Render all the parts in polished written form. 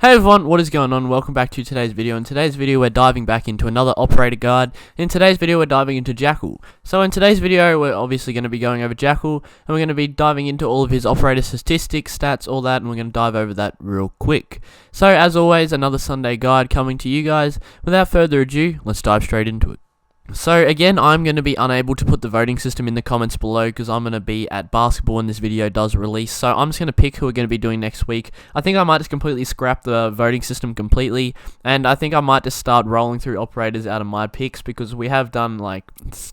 Hey everyone, what is going on? Welcome back to today's video. In today's video we're diving back into another operator guide. In today's video we're diving into Jackal. So in today's video we're obviously going to be going over Jackal, and we're going to be diving into all of his operator statistics, stats, all that, and we're going to dive over that real quick. So as always, another Sunday guide coming to you guys. Without further ado, let's dive straight into it. So again, I'm going to be unable to put the voting system in the comments below because I'm going to be at basketball when this video does release. So I'm just going to pick who we're going to be doing next week. I think I might just completely scrap the voting system completely, and I think I might just start rolling through operators out of my picks because we have done like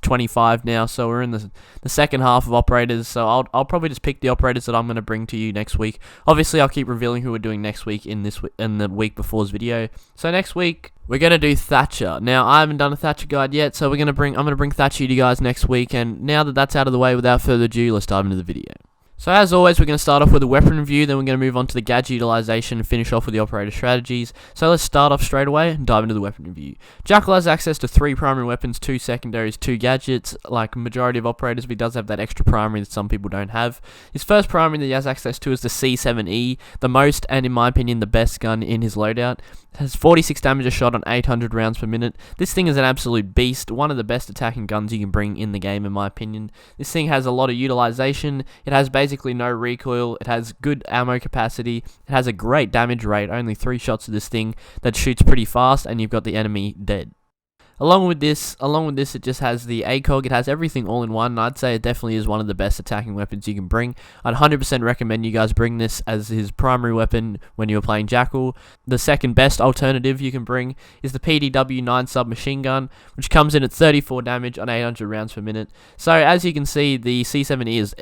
25 now, so we're in the second half of operators. So I'll probably just pick the operators that I'm going to bring to you next week. Obviously, I'll keep revealing who we're doing next week in the week before's video. So next week we're going to do Thatcher. Now, I haven't done a Thatcher guide yet, so I'm going to bring Thatcher to you guys next week, and now that that's out of the way, without further ado, let's dive into the video. So as always, we're going to start off with a weapon review, then we're going to move on to the gadget utilization and finish off with the operator strategies. So let's start off straight away and dive into the weapon review. Jackal has access to 3 primary weapons, 2 secondaries, 2 gadgets. Like majority of operators, but he does have that extra primary that some people don't have. His first primary that he has access to is the C7E, the most and in my opinion the best gun in his loadout. It has 46 damage a shot on 800 rounds per minute. This thing is an absolute beast, one of the best attacking guns you can bring in the game in my opinion. This thing has a lot of utilization, it has basically no recoil, it has good ammo capacity, it has a great damage rate, only 3 shots of this thing that shoots pretty fast and you've got the enemy dead. Along with this, it just has the ACOG. It has everything all in one, and I'd say it definitely is one of the best attacking weapons you can bring. I'd 100% recommend you guys bring this as his primary weapon when you're playing Jackal. The second best alternative you can bring is the PDW 9 submachine gun, which comes in at 34 damage on 800 rounds per minute. So as you can see, the C7E is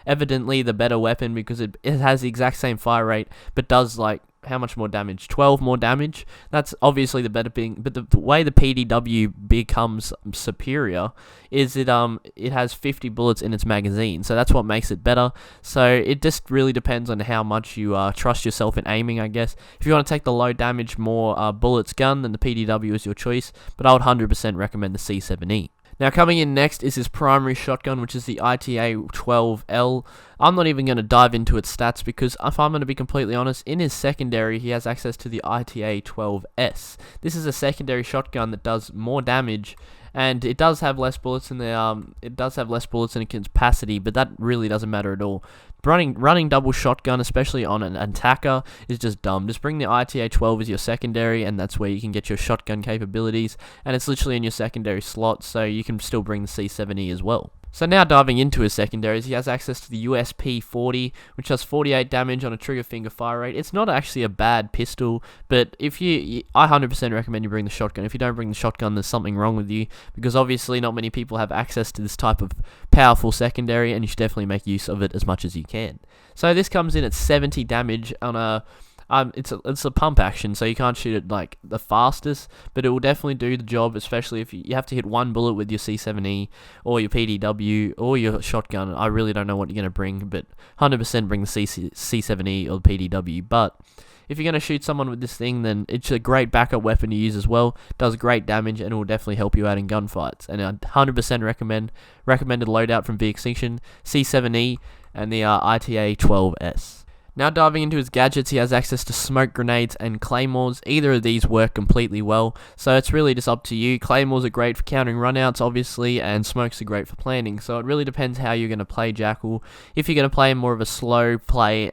evidently the better weapon because it has the exact same fire rate, but does like how much more damage? 12 more damage. That's obviously the better thing, but the way the PDW becomes superior is it has 50 bullets in its magazine, so that's what makes it better. So it just really depends on how much you trust yourself in aiming, I guess. If you want to take the low damage, more bullets gun, then the PDW is your choice, but I would 100% recommend the C7E. Now coming in next is his primary shotgun, which is the ITA-12L. I'm not even going to dive into its stats because if I'm going to be completely honest, in his secondary he has access to the ITA-12S. This is a secondary shotgun that does more damage, and it does have less bullets in its capacity, but that really doesn't matter at all. Running double shotgun, especially on an attacker, is just dumb. Just bring the ITA-12 as your secondary, and that's where you can get your shotgun capabilities, and it's literally in your secondary slot, so you can still bring the C7E as well. So now diving into his secondaries, he has access to the USP-40, which does 48 damage on a trigger finger fire rate. It's not actually a bad pistol, but I 100% recommend you bring the shotgun. If you don't bring the shotgun, there's something wrong with you, because obviously not many people have access to this type of powerful secondary, and you should definitely make use of it as much as you can. So this comes in at 70 damage on a it's a pump action, so you can't shoot it like the fastest, but it will definitely do the job, especially if you have to hit one bullet with your C7E or your PDW or your shotgun. I really don't know what you're going to bring, but 100% bring the C7E or the PDW. But if you're going to shoot someone with this thing, then it's a great backup weapon to use as well. It does great damage and it will definitely help you out in gunfights. And I 100% recommended loadout from V-Extinction, C7E and the ITA-12S. Now diving into his gadgets, he has access to smoke grenades and claymores. Either of these work completely well, so it's really just up to you. Claymores are great for countering runouts, obviously, and smokes are great for planting. So it really depends how you're going to play Jackal. If you're going to play more of a slow player,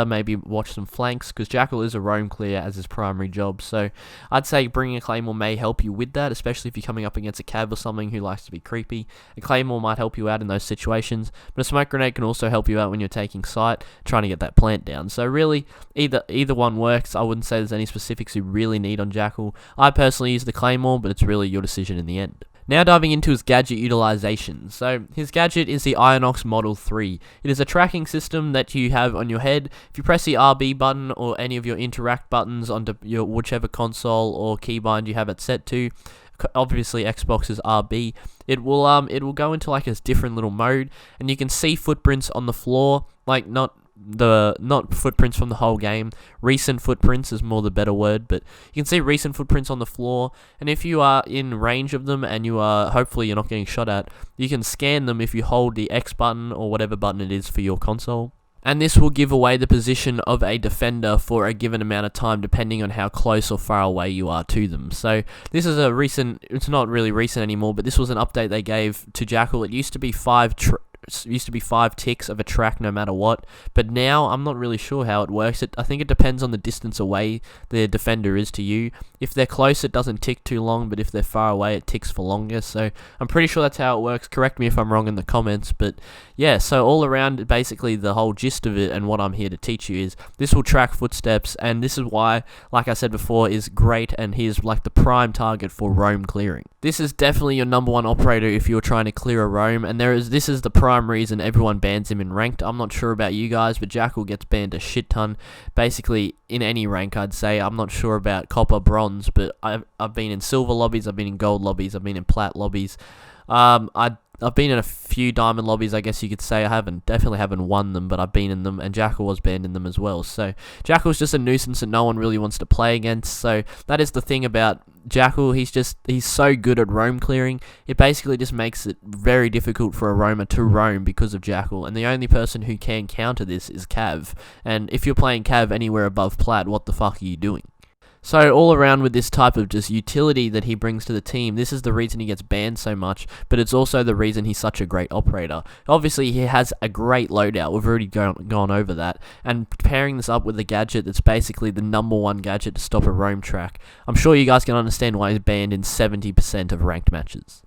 maybe watch some flanks, because Jackal is a roam clear as his primary job. So I'd say bringing a claymore may help you with that, especially if you're coming up against a cav or something who likes to be creepy. A claymore might help you out in those situations, but a smoke grenade can also help you out when you're taking sight, trying to get that plant down. So really, either one works. I wouldn't say there's any specifics you really need on Jackal. I personally use the Claymore, but it's really your decision in the end. Now diving into his gadget utilization. So his gadget is the Ionox Model 3. It is a tracking system that you have on your head. If you press the RB button or any of your interact buttons onto your whichever console or keybind you have it set to, obviously Xbox is RB, it will go into like a different little mode, and you can see footprints on the floor, like not footprints from the whole game. Recent footprints is more the better word, but you can see recent footprints on the floor, and if you are in range of them and you are, hopefully you're not getting shot at, you can scan them if you hold the X button or whatever button it is for your console. and this will give away the position of a defender for a given amount of time depending on how close or far away you are to them. So this is a recent, it's not really recent anymore, but this was an update they gave to Jackal. It used to be 5 ticks of a track no matter what, but now I'm not really sure how it works. I think it depends on the distance away the defender is to you. If they're close, it doesn't tick too long, but if they're far away, it ticks for longer. So I'm pretty sure that's how it works. Correct me if I'm wrong in the comments, but yeah, so all around, basically the whole gist of it and what I'm here to teach you is this will track footsteps, and this is why, like I said before, is great, and he is like the prime target for roam clearing. This is definitely your number one operator if you're trying to clear a roam, and this is the prime reason everyone bans him in ranked. I'm not sure about you guys, but Jackal gets banned a shit ton, basically in any rank, I'd say. I'm not sure about copper, bronze, but I've been in silver lobbies, I've been in gold lobbies, I've been in plat lobbies. I've been in a few diamond lobbies, I guess you could say. Definitely haven't won them, but I've been in them, and Jackal was banned in them as well. So Jackal's just a nuisance that no one really wants to play against. So that is the thing about Jackal. He's so good at roam clearing. It basically just makes it very difficult for a roamer to roam because of Jackal. And the only person who can counter this is Cav. And if you're playing Cav anywhere above plat, what the fuck are you doing? So all around with this type of just utility that he brings to the team, this is the reason he gets banned so much, but it's also the reason he's such a great operator. Obviously, he has a great loadout. We've already gone over that. And pairing this up with the gadget that's basically the number one gadget to stop a roam track, I'm sure you guys can understand why he's banned in 70% of ranked matches.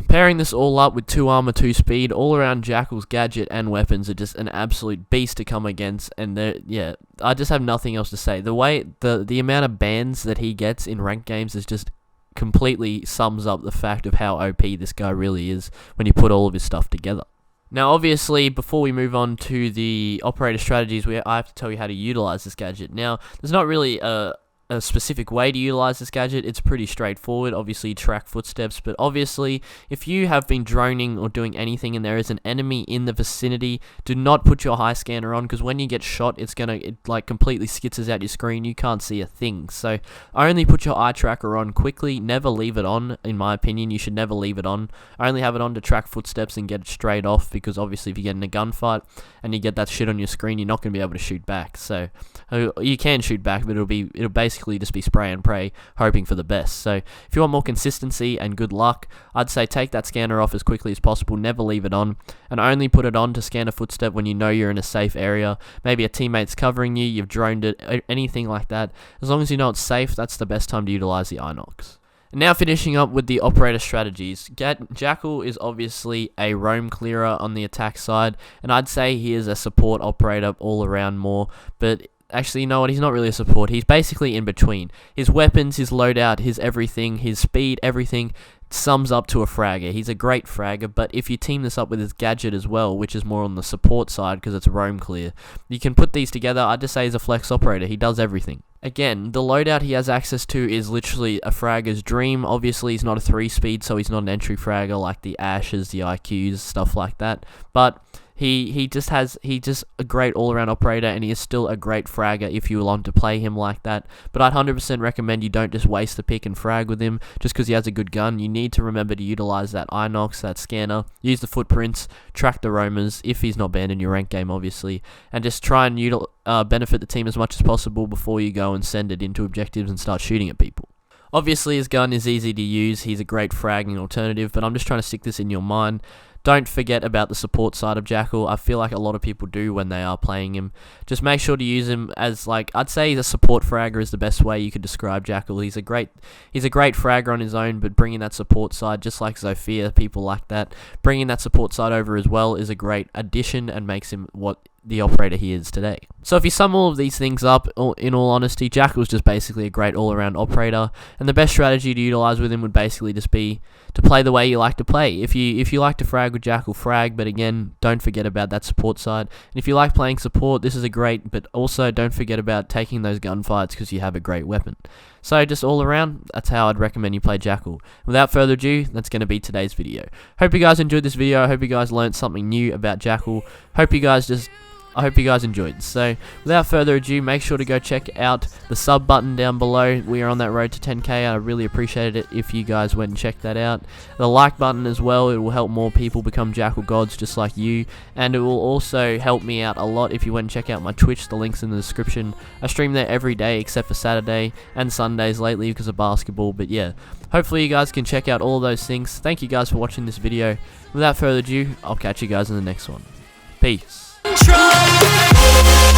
Pairing this all up with 2 armor, 2 speed, all around Jackal's gadget and weapons are just an absolute beast to come against, and yeah, I just have nothing else to say. The amount of bans that he gets in ranked games is just completely sums up the fact of how OP this guy really is when you put all of his stuff together. Now, obviously, before we move on to the operator strategies, I have to tell you how to utilize this gadget. Now, there's not really a specific way to utilize this gadget. It's pretty straightforward. Obviously, you track footsteps, but obviously, if you have been droning or doing anything and there is an enemy in the vicinity, do not put your high scanner on, because when you get shot, it like completely skitzes out your screen. You can't see a thing. So only put your eye tracker on quickly. Never leave it on. In my opinion, you should never leave it on. Only have it on to track footsteps and get it straight off, because obviously if you get in a gunfight and you get that shit on your screen, you're not going to be able to shoot back. So you can shoot back, but it'll basically just be spray and pray, hoping for the best. So if you want more consistency and good luck, I'd say take that scanner off as quickly as possible, never leave it on, and only put it on to scan a footstep when you know you're in a safe area. Maybe a teammate's covering you, you've droned it, anything like that. As long as you know it's safe, that's the best time to utilize the Inox. And now finishing up with the operator strategies. Jackal is obviously a roam clearer on the attack side, and I'd say he is a support operator all around more, but actually, you know what, he's not really a support. He's basically in between. His weapons, his loadout, his everything, his speed, everything sums up to a fragger. He's a great fragger, but if you team this up with his gadget as well, which is more on the support side because it's roam clear, you can put these together. I'd just say he's a flex operator. He does everything. Again, the loadout he has access to is literally a fragger's dream. Obviously, he's not a 3-speed, so he's not an entry fragger like the Ashes, the IQs, stuff like that, but He just a great all-around operator, and he is still a great fragger if you want to play him like that. But I'd 100% recommend you don't just waste the pick and frag with him just because he has a good gun. You need to remember to utilize that Inox, that scanner, use the footprints, track the roamers if he's not banned in your rank game, obviously, and just try and benefit the team as much as possible before you go and send it into objectives and start shooting at people. Obviously, his gun is easy to use. He's a great fragging alternative, but I'm just trying to stick this in your mind. Don't forget about the support side of Jackal. I feel like a lot of people do when they are playing him. Just make sure to use him as, like, I'd say he's a support fragger is the best way you could describe Jackal. He's a great fragger on his own, but bringing that support side, just like Zofia, people like that, bringing that support side over as well is a great addition and makes him what the operator he is today. So if you sum all of these things up, in all honesty, Jackal's just basically a great all-around operator, and the best strategy to utilize with him would basically just be to play the way you like to play. If you like to frag with Jackal, frag, but again, don't forget about that support side. And if you like playing support, this is a great, but also don't forget about taking those gunfights because you have a great weapon. So just all around, that's how I'd recommend you play Jackal. Without further ado, that's going to be today's video. Hope you guys enjoyed this video. I hope you guys learned something new about Jackal. Hope you guys just I hope you guys enjoyed. So without further ado, make sure to go check out the sub button down below. We are on that road to 10k. I really appreciate it if you guys went and checked that out. The like button as well, it will help more people become Jackal gods just like you, and it will also help me out a lot if you went and check out my Twitch. The link's in the description. I stream there every day except for Saturday and Sundays lately because of basketball, but yeah, hopefully you guys can check out all those things. Thank you guys for watching this video. Without further ado, I'll catch you guys in the next one. Peace. Try.